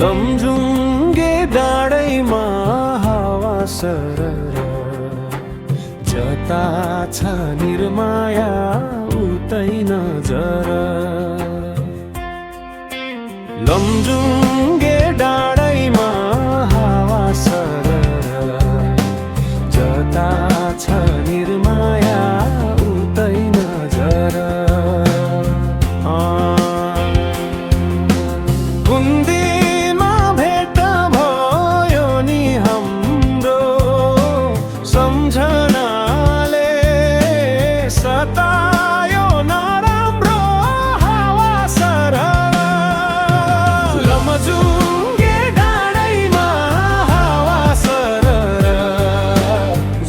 लमजुङ्गे डाँडैमा हावा सरर, जता छ निर्माया उतै नजर। लमजुङ्गे डाँडैमा हावा सरर, जता छ निर्माया उतै नजर। कुन्दिमा भेट भयो नि हाम्रो, सम्झनाले सतायो नराम्रो हावा सरर। लमजुङ्गे डाँडैमा हावा सरर,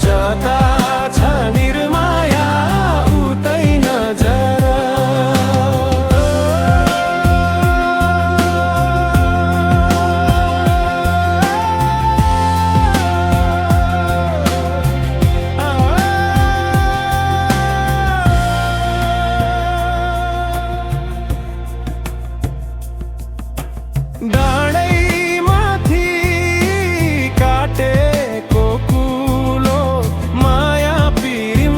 जता छ निर्माया उतै नजर। डाँडैमाथि काटेको कुलो माया पिरिम,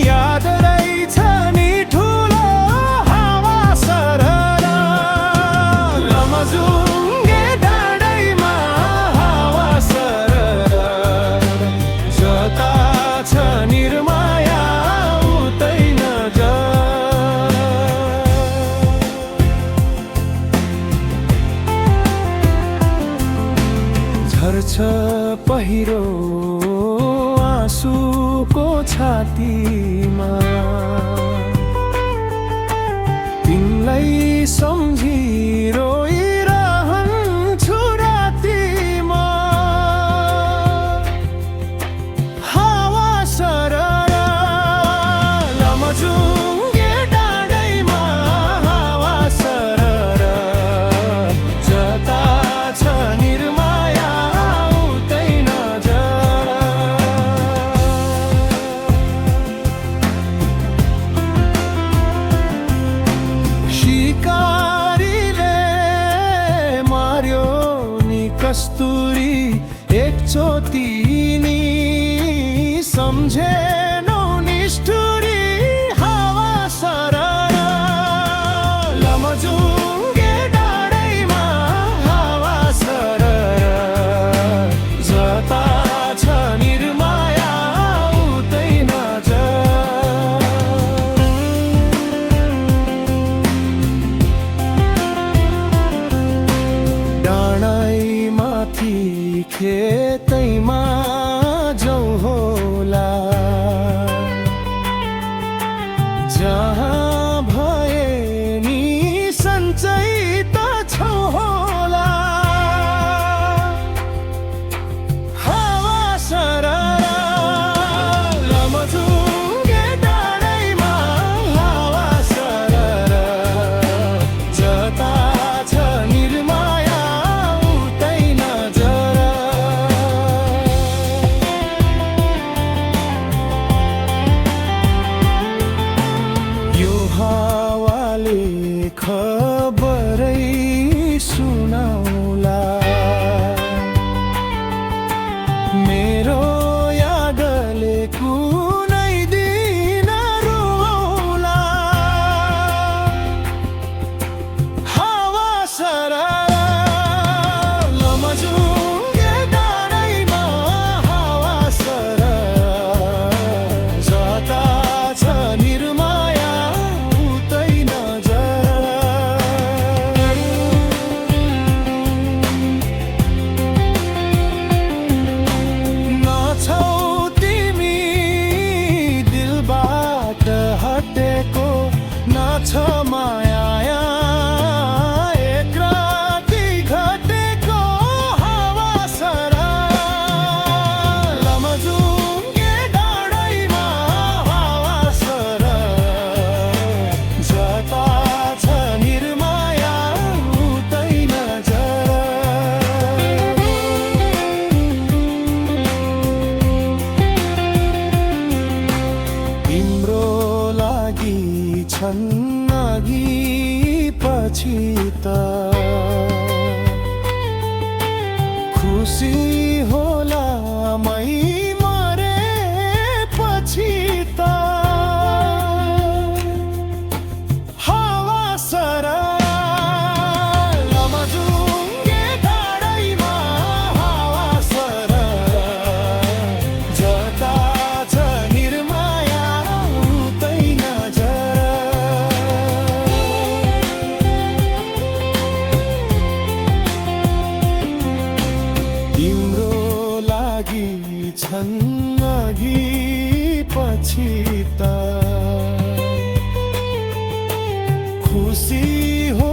याद रहेछ नि ठुलो हावा सरर। लमजुङ्गे डाँडैमा हावा सरर, जता छ निर्माया उतै नजर। झर्छ पहिरो आँसुको छातीमा, तिमीलाई सम्झी रोइरहन्छु रातिमा। हावा सरर, लमजुङ्गे डाँडैमा हावा सरर, जता छ निर्माया उतै नजर। शिकारीले मार्यो नि कस्तुरी एकचोटि नि, सम्झेनौ निष्ठुरी हावा सरर। लमजुङ्गे डाँडैमा हावा सरर, जता छ निर्माया उतै नजर। डाँडैमाथि खेतैमा जाउँ होला, अघि पछि त खुसी हो